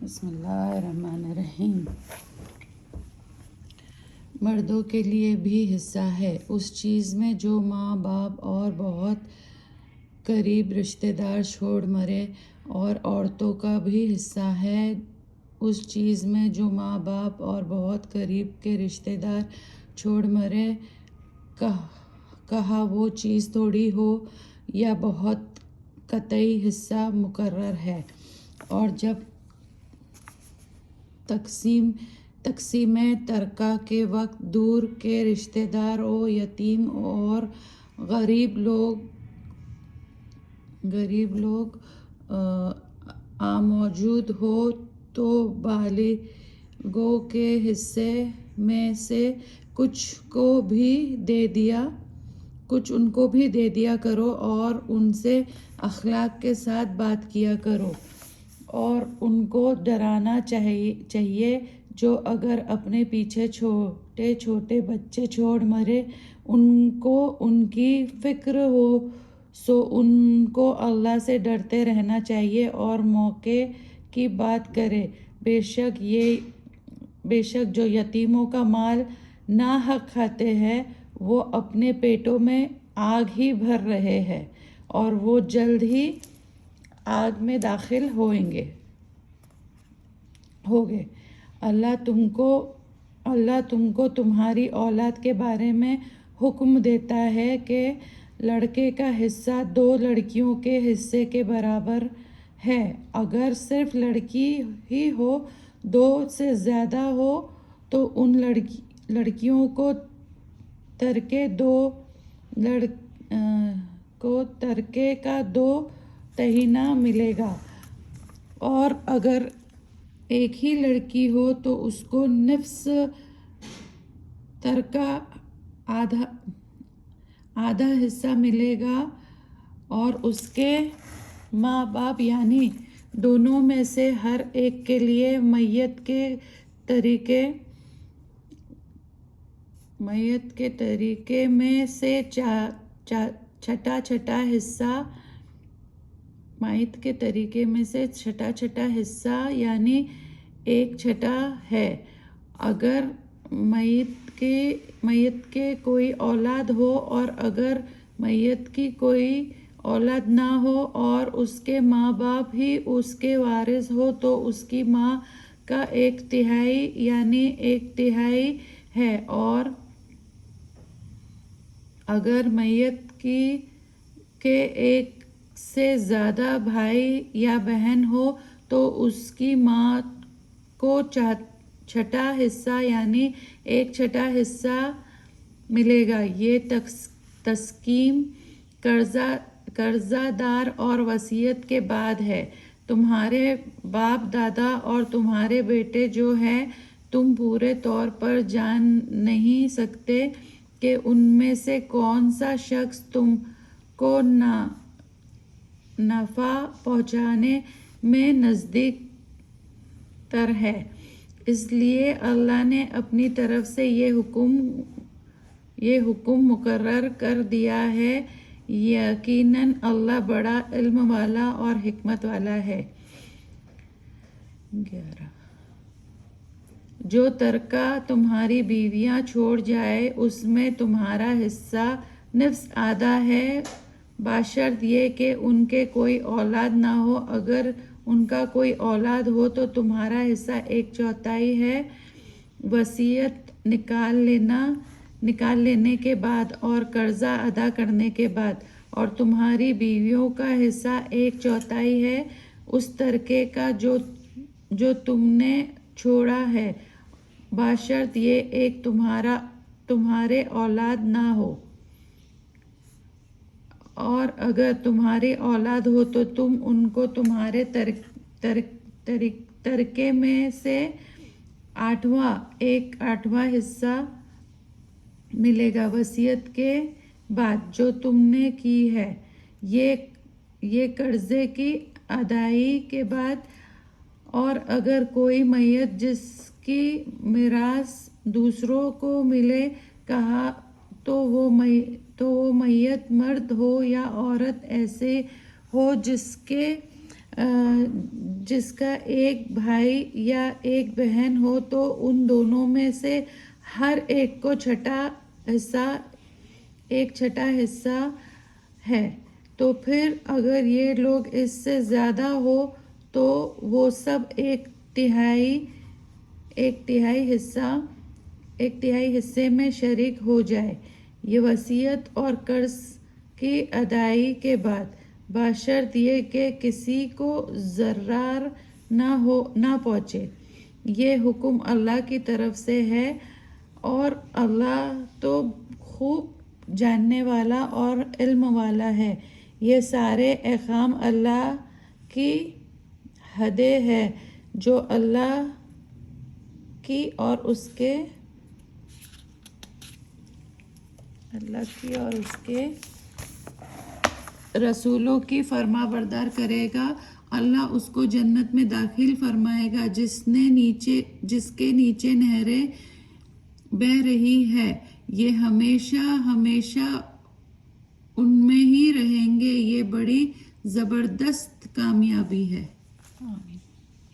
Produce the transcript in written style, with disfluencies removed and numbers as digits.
بسم اللہ الرحمن الرحیم۔ مردوں کے لیے بھی حصہ ہے اس چیز میں جو ماں باپ اور بہت قریب رشتہ دار چھوڑ مرے، اور عورتوں کا بھی حصہ ہے اس چیز میں جو ماں باپ اور بہت قریب کے رشتہ دار چھوڑ مرے، کہا وہ چیز تھوڑی ہو یا بہت، قطعی حصہ مقرر ہے۔ اور جب تقسیم ترکہ کے وقت دور کے رشتہ دار و یتیم اور غریب لوگ موجود ہو تو بالغوں کے حصے میں سے کچھ ان کو بھی دے دیا کرو، اور ان سے اخلاق کے ساتھ بات کیا کرو، اور ان کو ڈرانا چاہیے جو اگر اپنے پیچھے چھوٹے چھوٹے بچے چھوڑ مرے، ان کو ان کی فکر ہو، سو ان کو اللہ سے ڈرتے رہنا چاہیے اور موقع کی بات کرے۔ بے شک جو یتیموں کا مال ناحق کھاتے ہیں وہ اپنے پیٹوں میں آگ ہی بھر رہے ہیں، اور وہ جلد ہی آگ میں داخل ہوگے۔ اللہ تم کو تمہاری اولاد کے بارے میں حکم دیتا ہے کہ لڑکے کا حصہ 2 لڑکیوں کے حصے کے برابر ہے۔ اگر صرف لڑکی ہی ہو، 2 سے زیادہ ہو تو ان لڑکیوں کو ترکے کا 2 تہینہ ملے گا، اور اگر ایک ہی لڑکی ہو تو اس کو نصف ترکہ آدھا حصہ ملے گا، اور اس کے ماں باپ یعنی دونوں میں سے ہر ایک کے لیے میت کے ترکے میں سے چھٹا حصہ یعنی 1/6 ہے۔ اگر میت کے کوئی اولاد ہو، اور اگر میت کی کوئی اولاد نہ ہو اور اس کے ماں باپ ہی اس کے وارث ہو تو اس کی ماں کا 1/3 یعنی 1/3 ہے، اور اگر میت کے 1 سے زیادہ بھائی یا بہن ہو تو اس کی ماں کو چھٹا حصہ یعنی 1/6 حصہ ملے گا۔ یہ تقسیم قرضہ دار اور وصیت کے بعد ہے۔ تمہارے باپ دادا اور تمہارے بیٹے جو ہیں، تم پورے طور پر جان نہیں سکتے کہ ان میں سے کون سا شخص تم کو نفع پہنچانے میں نزدیک تر ہے، اس لیے اللہ نے اپنی طرف سے یہ حکم مقرر کر دیا ہے۔ یقیناً اللہ بڑا علم والا اور حکمت والا ہے۔ 11 جو ترکہ تمہاری بیویاں چھوڑ جائیں اس میں تمہارا حصہ نصف آدھا ہے، بشرط یہ کہ ان کے کوئی اولاد نہ ہو۔ اگر ان کا کوئی اولاد ہو تو تمہارا حصہ 1/4 ہے، وصیت نکال لینے کے بعد اور قرضہ ادا کرنے کے بعد، اور تمہاری بیویوں کا حصہ 1/4 ہے اس ترکے کا جو تم نے چھوڑا ہے، بشرط یہ کہ تمہارے اولاد نہ ہو، اور اگر تمہاری اولاد ہو تو تم ان کو تمہارے ترکے میں سے 1/8 حصہ ملے گا وصیت کے بعد جو تم نے کی ہے، یہ قرضے کی ادائیگی کے بعد۔ اور اگر کوئی میت جس کی میراث دوسروں کو ملے، کہا تو وہ میت مرد ہو یا عورت ایسے ہو جس کے جس کا ایک بھائی یا ایک بہن ہو تو ان دونوں میں سے ہر ایک کو ایک چھٹا حصہ ہے. تو پھر اگر یہ لوگ اس سے زیادہ ہو تو وہ سب ایک تہائی حصے میں شریک ہو جائے. یہ وصیت اور قرض کی ادائیگی کے بعد بشرط یہ کہ کسی کو ضرر نہ پہنچے. یہ حکم اللہ کی طرف سے ہے اور اللہ تو خوب جاننے والا اور علم والا ہے. یہ سارے احکام اللہ کی حدیں ہیں جو اللہ کی اور اس کے رسولوں کی فرما بردار کرے گا. اللہ اس کو جنت میں داخل فرمائے گا جس کے نیچے نہریں بہہ رہی ہیں. یہ ہمیشہ ہمیشہ ان میں ہی رہیں گے. یہ بڑی زبردست کامیابی ہے. آمین.